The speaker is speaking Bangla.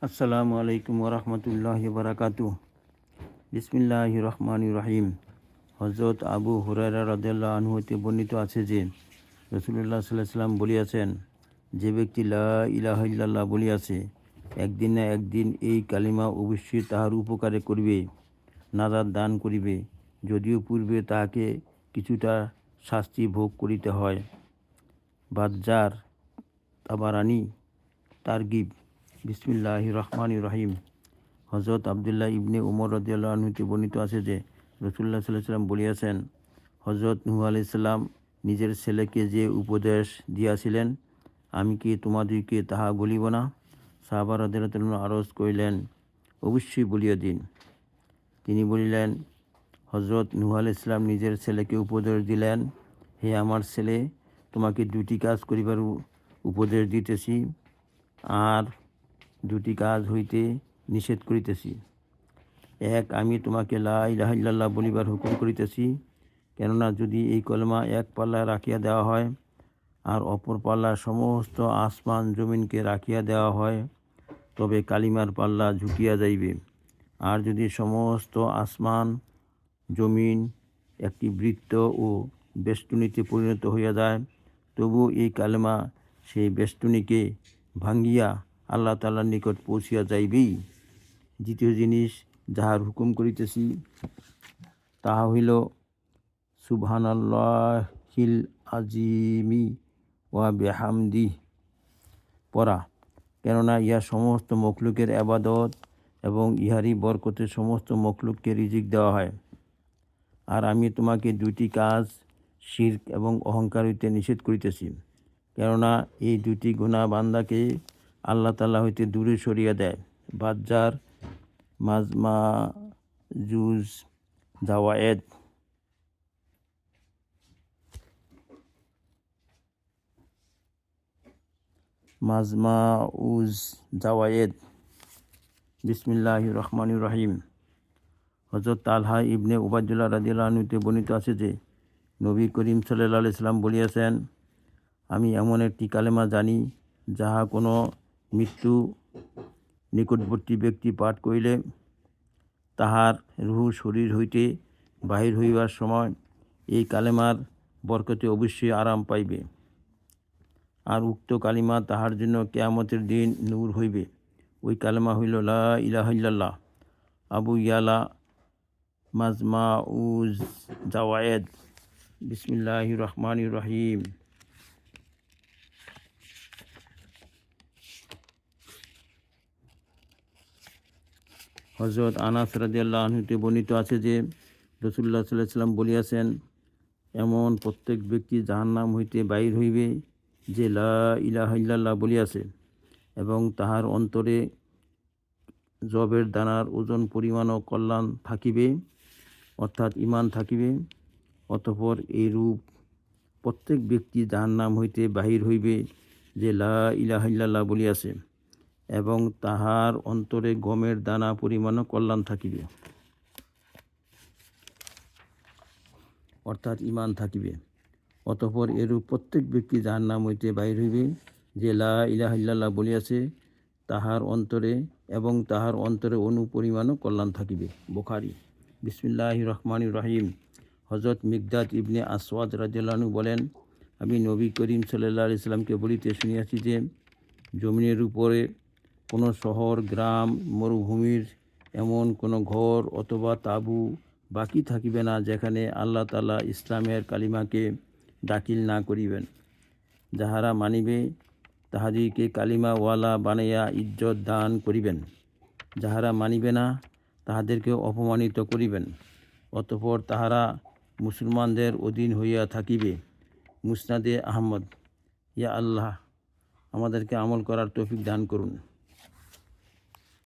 আসসালামু আলাইকুম ওরহমতুল্লাহি বারাকাতু। বিসমিল্লাহির রহমানির রহিম। হযরত আবু হুরায়রা রাদিয়াল্লাহু আনহু হতে বর্ণিত আছে যে রাসূলুল্লাহ সাল্লাল্লাহু আলাইহি ওয়াসাল্লাম বলিয়াছেন, যে ব্যক্তি লা ইলাহা ইল্লাল্লাহ বলিয়াছে, একদিন না একদিন এই কালিমা অবশ্যই তাহার উপকারে করিবে, নাজাত দান করিবে, যদিও পূর্বে তাহাকে কিছুটা শাস্তি ভোগ করিতে হয়। বাজ্জার, তাবারানী, তারগিব। বিসমিল্লাহির রহমানির রহিম। হযরত আব্দুল্লাহ ইবনে উমর রাদিয়াল্লাহু আনহু হতে বর্ণিত আছে যে রাসূলুল্লাহ সাল্লাল্লাহু আলাইহি ওয়াসাল্লাম বলিয়াছেন, হযরত নূহ আলাইহিস সালাম নিজের ছেলেকে যে উপদেশ দিয়াছিলেন, আমি কি তোমাদিগকে তাহা বলিব না? সাহাবা রাদিয়াল্লাহু আনহু আরজ করিলেন, অবশ্যই বলিয়া দিন। তিনি বলিলেন, হযরত নূহ আলাইহিস সালাম নিজের ছেলেকে উপদেশ দিলেন, হে আমার ছেলে, তোমাকে দুটি কাজ করিবার উপদেশ দিতেছি, আর দুটি কাজ হইতে নিষেধ করিতেছি। এক, আমি তোমাকে লা ইলাহা ইল্লাল্লাহ বলিবার হুকুম করিতেছি, কেননা যদি এই কলেমা এক পাল্লায় রাখিয়া দেওয়া হয় আর অপর পাল্লায় সমস্ত আসমান জমিনকে রাখিয়া দেওয়া হয়, তবে কালিমার পাল্লা ঝুঁকিয়া যাইবে। আর যদি সমস্ত আসমান জমিন একটি বৃত্ত ও বেষ্টনীতে পরিণত হইয়া যায়, তবু এই কালেমা সেই বেষ্টনীকে ভাঙ্গিয়া আল্লাহ তাআলার নিকট পৌঁছিয়া যাইবেই। দ্বিতীয় জিনিস যাহার হুকুম করিতেছি তাহা হইল সুবহানাল্লাহিল আজিমি ওয়া বিহামদিহি পড়া, কেননা ইহা সমস্ত মখলুকের ইবাদত এবং ইহারই বরকতে সমস্ত মখলুককে রিজিক দেওয়া হয়। আর আমি তোমাকে দুইটি কাজ, শিরক এবং অহংকার হইতে নিষেধ করিতেছি, কেননা এই দুইটি গুনাহ বান্দাকে আল্লাহ তাআলা হইতে দূরে সরিয়ে দেয়। বাজ্জার, মাজমাজুজ জাওয়ায়েদ। বিসমিল্লাহির রহমানির রহিম। হযরত তালহা ইবনে উবাইদুল্লাহ রাদিয়াল্লাহু আনহু হতে বর্ণিত আছে যে নবী করিম সাল্লাল্লাহু আলাইহি সাল্লাম বলিয়াছেন, আমি এমন একটি কালেমা জানি, যাহা কোনো মৃত্যু নিকটবর্তী ব্যক্তি পাঠ করিলে তাহার রূহ শরীর হইতে বাহির হইবার সময় এই কালেমার বরকতে অবশ্যই আরাম পাইবে। আর উক্ত কালিমা তাহার জন্য কিয়ামতের দিন নূর হইবে। ওই কালেমা হইল লা ইলাহা ইল্লাল্লাহ। আবু ইয়ালা, মাজমাউজ জাওয়ায়েদ। বিসমিল্লাহির রহমানির রহিম। হযরত আনাস রাদিয়াল্লাহু আনহু হতে বর্ণিত আছে যে রাসূলুল্লাহ সাল্লাল্লাহু আলাইহি ওয়াসাল্লাম বলিয়াছেন, এমন প্রত্যেক ব্যক্তি জাহান্নাম হইতে বাহির হইবে যে লা ইলাহা ইল্লাল্লাহ বলিয়াছে এবং তাহার অন্তরে জবের দানার ওজন পরিমাণও কল্যাণ থাকিবে, অর্থাৎ ঈমান থাকিবে। অতঃপর এইরূপ প্রত্যেক ব্যক্তি জাহান্নাম হইতে বাহির হইবে যে লা ইলাহা ইল্লাল্লাহ বলিয়াছে এবং তাহার অন্তরে গমের দানা পরিমাণও কল্যাণ থাকিবে, অর্থাৎ ঈমান থাকিবে। অতঃপর এরূপ প্রত্যেক ব্যক্তি জাহান্নাম হইতে বাহির হইবে যে লা ইলাহা ইল্লাল্লাহ বলিয়াছে, তাহার অন্তরে এবং তাহার অন্তরে অনুপরিমাণও কল্যাণ থাকিবে। বুখারী। বিসমিল্লাহির রহমানির রহিম। হযরত মিকদাদ ইবনে আসওয়াদ রাদিয়াল্লাহু আনহু বলেন, আমি নবী করিম সাল্লাল্লাহু আলাইহি সাল্লামকে বলিতে শুনিয়াছি যে জমিনের উপরে কোনো শহর, গ্রাম, মরুভূমির এমন কোনো ঘর অথবা তাঁবু বাকি থাকিবে না, যেখানে আল্লাহ তাআলা ইসলামের কালিমাকে দাখিল না করিবেন। যাহারা মানিবে তাহাদিগকে কালিমাওয়ালা বানাইয়া ইজ্জত দান করিবেন, যাহারা মানিবে না তাহাদেরকে অপমানিত করিবেন। অতঃপর তাহারা মুসলমানদের অধীন হইয়া থাকিবে। মুসনাদে আহমদ। ইয়া আল্লাহ, আমাদেরকে আমল করার তৌফিক দান করুন।